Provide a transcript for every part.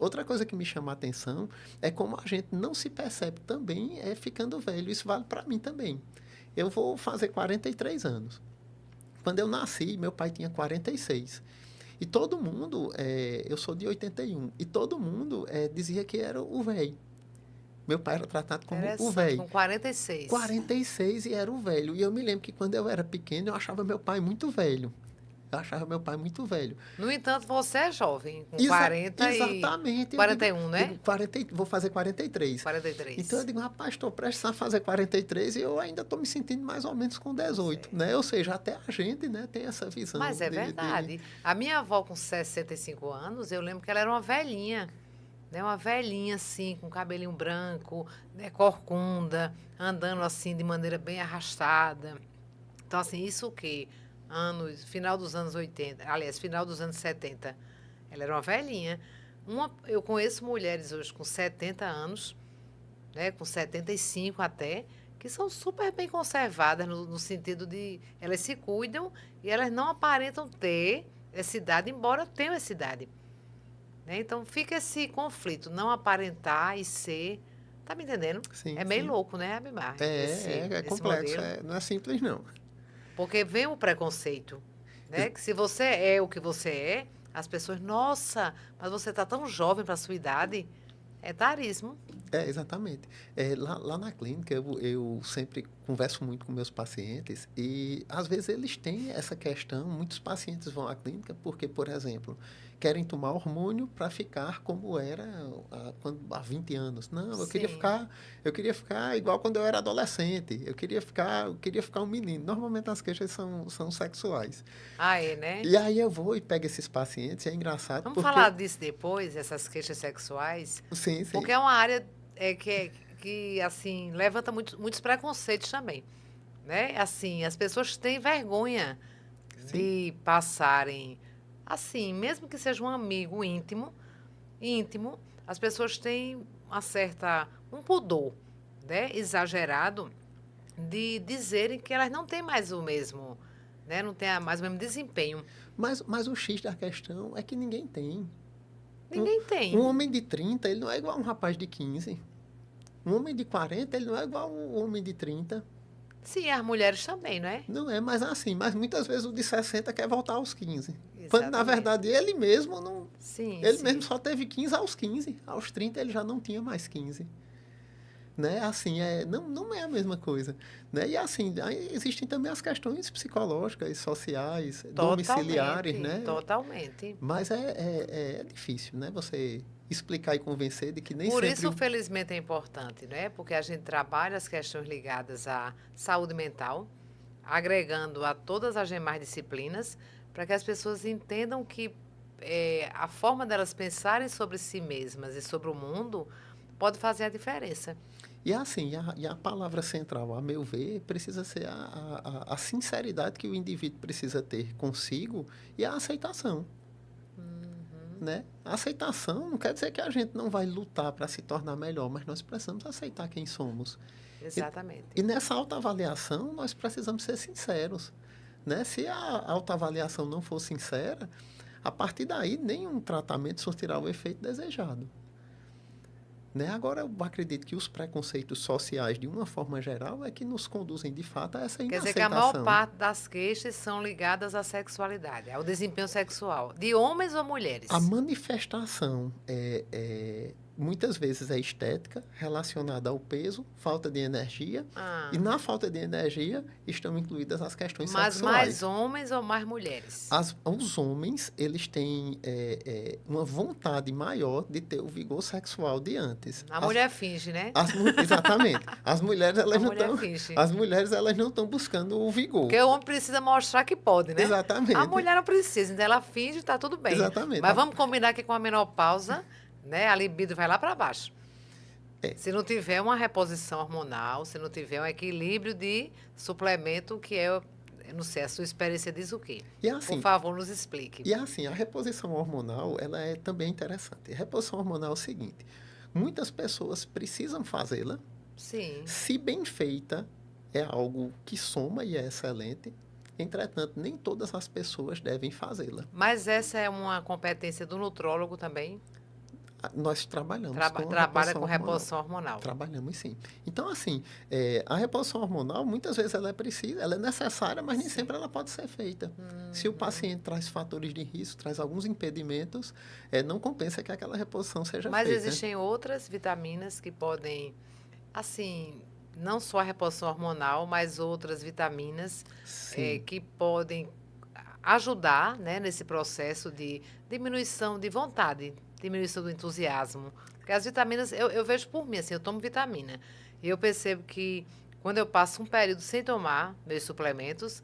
Outra coisa que me chama a atenção é como a gente não se percebe também ficando velho. Isso vale para mim também. Eu vou fazer 43 anos. Quando eu nasci, meu pai tinha 46. E todo mundo, eu sou de 81, e todo mundo dizia que era o velho. Meu pai era tratado como o Interessante, velho. com 46. 46 e era o velho. E eu me lembro que quando eu era pequeno, eu achava meu pai muito velho. Eu achava meu pai muito velho. No entanto, você é jovem, com 40 e Exatamente. Eu 41, né? digo 40, vou fazer 43. Então eu 43. digo, rapaz, estou prestes a fazer 43 e eu ainda estou me sentindo mais ou menos com 18, né? Ou seja, até a gente, né, tem essa visão Mas é verdade. A minha avó, com 65 anos, eu lembro que ela era uma velhinha. Né? Uma velhinha, assim, com cabelinho branco, né? Corcunda, andando, assim, de maneira bem arrastada. Então, assim, isso o quê? Final dos anos 80, aliás, final dos anos 70. Ela era uma velhinha. Eu conheço mulheres hoje com 70 anos, né? Com 75 até, que são super bem conservadas no sentido de elas se cuidam e elas não aparentam ter essa idade, embora tenham essa idade. Né? Então fica esse conflito, não aparentar e ser. Tá me entendendo? Sim, É meio sim. louco, né, Abimar? É Esse complexo, modelo. não é simples, não. Porque vem o preconceito, né? Ex- Que se você é o que você é, as pessoas, nossa, mas você tá tão jovem para sua idade. É tarismo. Exatamente. Lá na clínica, eu sempre converso muito com meus pacientes e, às vezes, eles têm essa questão. Muitos pacientes vão à clínica porque, por exemplo, querem tomar hormônio para ficar como era há 20 anos. Não, Sim. eu queria ficar igual quando eu era adolescente. Eu queria ficar um menino. Normalmente as queixas são sexuais. Ah, é, né? E aí eu vou e pego esses pacientes, e é engraçado Vamos falar porque... disso depois, essas queixas sexuais, Sim, porque sim, é uma área que assim, levanta muitos preconceitos também. Né? Assim, as pessoas têm vergonha sim. de passarem, assim, mesmo que seja um amigo íntimo, as pessoas têm um pudor, né, exagerado de dizerem que elas não têm mais o mesmo, né, não têm mais o mesmo desempenho. Mas o X da questão é que ninguém tem. Um, Ninguém um tem. homem de 30 ele não é igual a um rapaz de 15. Um homem de 40 ele não é igual a um homem de 30. Sim, as mulheres também, não é? Não é mais assim. Mas muitas vezes o de 60 quer voltar aos 15. Quando, na Exatamente. verdade, ele mesmo não... Sim, Ele mesmo sim. só teve 15 aos 15. Aos 30 ele já não tinha mais 15. Né? Assim, não é a mesma coisa. Né? E assim, aí existem também as questões psicológicas, sociais, domiciliares, Totalmente, né? totalmente. Mas é difícil, né? Você explicar e convencer de que nem Por sempre isso, felizmente, é importante, né? Porque a gente trabalha as questões ligadas à saúde mental, agregando a todas as demais disciplinas, para que as pessoas entendam que a forma delas pensarem sobre si mesmas e sobre o mundo pode fazer a diferença. e assim, a palavra central, a meu ver, precisa ser a sinceridade que o indivíduo precisa ter consigo e a aceitação, né? A aceitação não quer dizer que a gente não vai lutar para se tornar melhor, mas nós precisamos aceitar quem somos. E, Exatamente. e nessa autoavaliação, nós precisamos ser sinceros, né? Se a autoavaliação não for sincera, a partir daí, nenhum tratamento surtirá o efeito desejado. Né? Agora, eu acredito que os preconceitos sociais, de uma forma geral, é que nos conduzem, de fato, a essa Quer dizer que a maior inaceitação. parte das queixas são ligadas à sexualidade, ao desempenho sexual, de homens ou A mulheres. manifestação muitas vezes é estética, relacionada ao peso, falta de energia, e Ah, na falta de energia estão incluídas as questões mas mais sexuais. homens ou mais mulheres? Os homens, eles têm uma vontade maior de ter o vigor sexual de antes. A mulher finge, né? Exatamente. A mulher finge. As mulheres, elas não estão buscando o vigor. Porque o homem precisa mostrar que pode, né? A Exatamente. mulher não precisa, então ela finge, tá tudo bem. Exatamente. Mas vamos combinar que com a menopausa, né, a libido vai lá para baixo. É. Se não tiver uma reposição hormonal, se não tiver um equilíbrio de suplemento, que eu não sei, a sua experiência diz o quê? E Por assim, favor, nos explique. a reposição hormonal, ela é também interessante. A reposição hormonal é o seguinte: muitas pessoas precisam fazê-la. Sim. Se bem feita, é algo que soma e é excelente. Entretanto, nem todas as pessoas devem fazê-la. Mas essa é uma competência do nutrólogo também? Nós trabalhamos com Trabalha reposição com hormonal. reposição hormonal. Trabalhamos sim. Então, assim, a reposição hormonal, muitas vezes ela é precisa, ela é necessária, mas nem Sim. sempre ela pode ser feita. Se o paciente traz fatores de risco, traz alguns impedimentos, não compensa que aquela reposição seja Mas feita. existem outras vitaminas que podem, assim, não só a reposição hormonal, mas outras vitaminas Sim, que podem ajudar, né, nesse processo de diminuição de vontade, diminuição do entusiasmo. Porque as vitaminas, eu vejo por mim, assim, eu tomo vitamina. E eu percebo que quando eu passo um período sem tomar meus suplementos,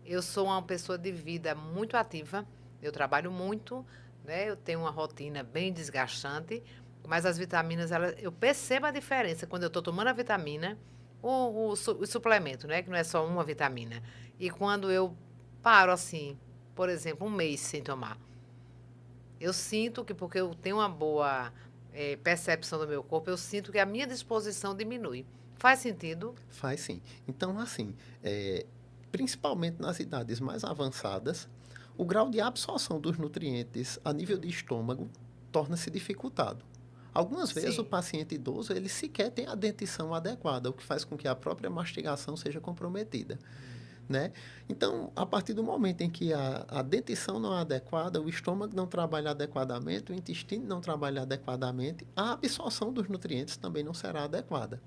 eu sou uma pessoa de vida muito ativa, eu trabalho muito, né, eu tenho uma rotina bem desgastante, mas as vitaminas, eu percebo a diferença quando eu estou tomando a vitamina, o suplemento, né, que não é só uma vitamina. E quando eu paro assim, por exemplo, um mês sem tomar. Eu sinto que, porque eu tenho uma boa percepção do meu corpo, eu sinto que a minha disposição diminui. Faz sentido? faz sim. Então, assim, principalmente nas idades mais avançadas, o grau de absorção dos nutrientes a nível de estômago torna-se dificultado. Algumas vezes o Sim. paciente idoso ele sequer tem a dentição adequada, o que faz com que a própria mastigação seja comprometida, né? Então, a partir do momento em que a dentição não é adequada, o estômago não trabalha adequadamente, o intestino não trabalha adequadamente, a absorção dos nutrientes também não será adequada.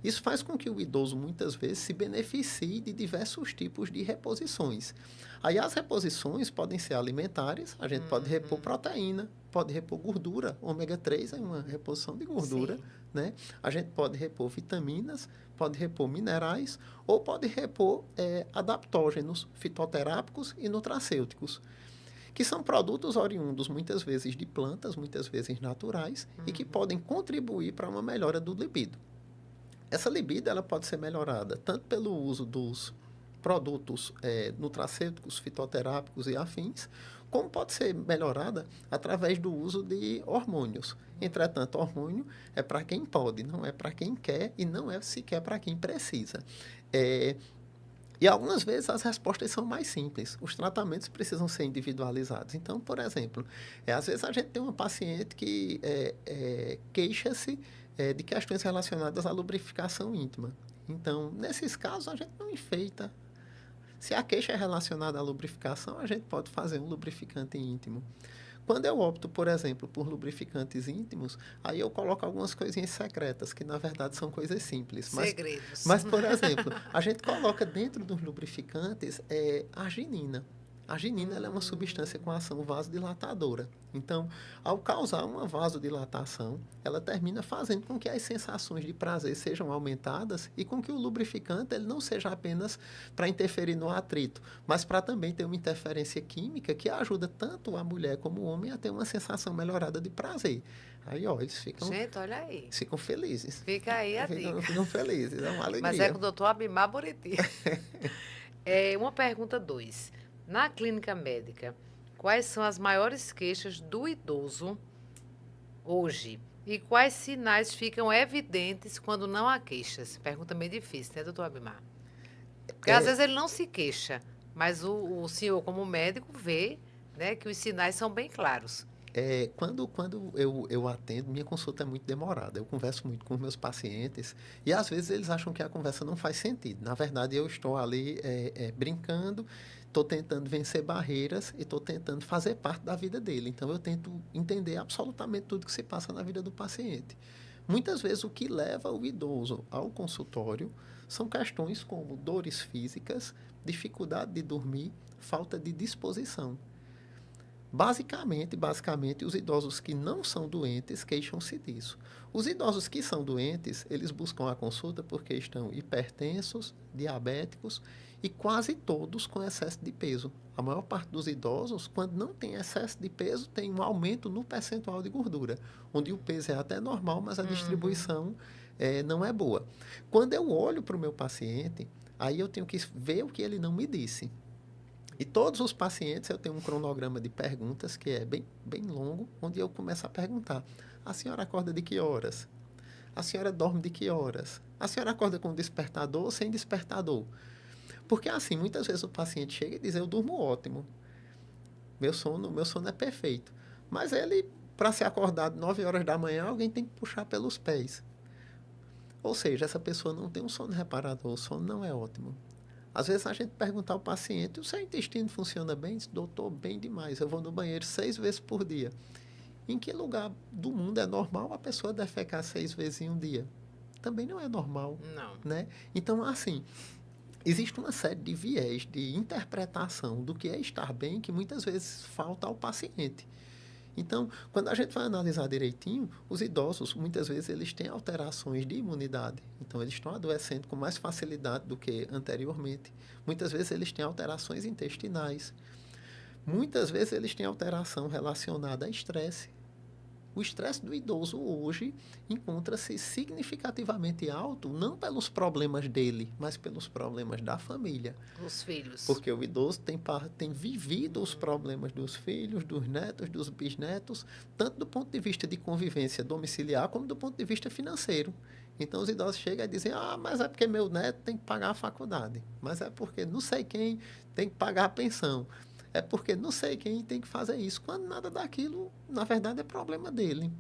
Isso faz com que o idoso, muitas vezes, se beneficie de diversos tipos de reposições. Aí, as reposições podem ser alimentares, a gente pode repor proteína, pode repor gordura, ômega 3 é uma reposição de gordura, Sim. né? A gente pode repor vitaminas, pode repor minerais, ou pode repor adaptógenos, fitoterápicos e nutracêuticos, que são produtos oriundos, muitas vezes, de plantas, muitas vezes naturais, e que podem contribuir para uma melhora do libido. Essa libido ela pode ser melhorada tanto pelo uso dos produtos nutracêuticos, fitoterápicos e afins, como pode ser melhorada através do uso de hormônios. Entretanto, hormônio é para quem pode, não é para quem quer e não é sequer para quem precisa. E algumas vezes as respostas são mais simples. Os tratamentos precisam ser individualizados. Então, por exemplo, às vezes a gente tem uma paciente que queixa-se de questões relacionadas à lubrificação íntima. Então, nesses casos, a gente não enfeita. Se a queixa é relacionada à lubrificação, a gente pode fazer um lubrificante íntimo. Quando eu opto, por exemplo, por lubrificantes íntimos, aí eu coloco algumas coisinhas secretas, que na verdade são coisas simples. Segredos. Mas por exemplo, a gente coloca dentro dos lubrificantes arginina. A arginina ela é uma substância com ação vasodilatadora. Então, ao causar uma vasodilatação, ela termina fazendo com que as sensações de prazer sejam aumentadas e com que o lubrificante ele não seja apenas para interferir no atrito, mas para também ter uma interferência química que ajuda tanto a mulher como o homem a ter uma sensação melhorada de prazer. Aí, ó, eles Gente, olha aí. ficam felizes. Fica aí a dica. Ficam felizes, é uma Mas é alegria. com o doutor Abimar Buriti. Uma pergunta 2. Na clínica médica, quais são as maiores queixas do idoso hoje? E quais sinais ficam evidentes quando não há queixas? Pergunta meio difícil, né, doutor Abimar? Porque às vezes ele não se queixa, mas o senhor, como médico, vê, né, que os sinais são bem claros. Quando eu atendo, minha consulta é muito demorada. Eu converso muito com os meus pacientes e às vezes eles acham que a conversa não faz sentido. Na verdade, eu estou ali brincando, estou tentando vencer barreiras e estou tentando fazer parte da vida dele. Então, eu tento entender absolutamente tudo que se passa na vida do paciente. Muitas vezes, o que leva o idoso ao consultório são questões como dores físicas, dificuldade de dormir, falta de disposição. Basicamente, os idosos que não são doentes queixam-se disso. Os idosos que são doentes, eles buscam a consulta porque estão hipertensos, diabéticos e quase todos com excesso de peso. A maior parte dos idosos, quando não tem excesso de peso, tem um aumento no percentual de gordura, onde o peso é até normal, mas a distribuição não é boa. Quando eu olho para o meu paciente, aí eu tenho que ver o que ele não me disse. E todos os pacientes, eu tenho um cronograma de perguntas que é bem, bem longo, onde eu começo a perguntar: a senhora acorda de que horas? A senhora dorme de que horas? A senhora acorda com despertador ou sem despertador? Porque assim, muitas vezes o paciente chega e diz: eu durmo ótimo, meu sono é perfeito. Mas ele para se acordar 9 horas da manhã, alguém tem que puxar pelos pés. Ou seja, essa pessoa não tem um sono reparador, o sono não é ótimo. Às vezes a gente pergunta ao paciente, o seu intestino funciona bem? Diz, doutor, bem demais, eu vou no banheiro 6 vezes por dia. Em que lugar do mundo é normal a pessoa defecar 6 vezes em um dia? Também não é normal, Não. né? Então, assim, existe uma série de viés de interpretação do que é estar bem que muitas vezes falta ao paciente. Então, quando a gente vai analisar direitinho, os idosos, muitas vezes, eles têm alterações de imunidade. Então, eles estão adoecendo com mais facilidade do que anteriormente. Muitas vezes, eles têm alterações intestinais. Muitas vezes, eles têm alteração relacionada a estresse. O estresse do idoso hoje encontra-se significativamente alto, não pelos problemas dele, mas pelos problemas da família. Os filhos. Porque o idoso tem vivido os problemas dos filhos, dos netos, dos bisnetos, tanto do ponto de vista de convivência domiciliar, como do ponto de vista financeiro. Então, os idosos chegam e dizem, mas é porque meu neto tem que pagar a faculdade. Mas é porque não sei quem tem que pagar a pensão. É porque não sei quem tem que fazer isso. Quando nada daquilo, na verdade, é problema dele.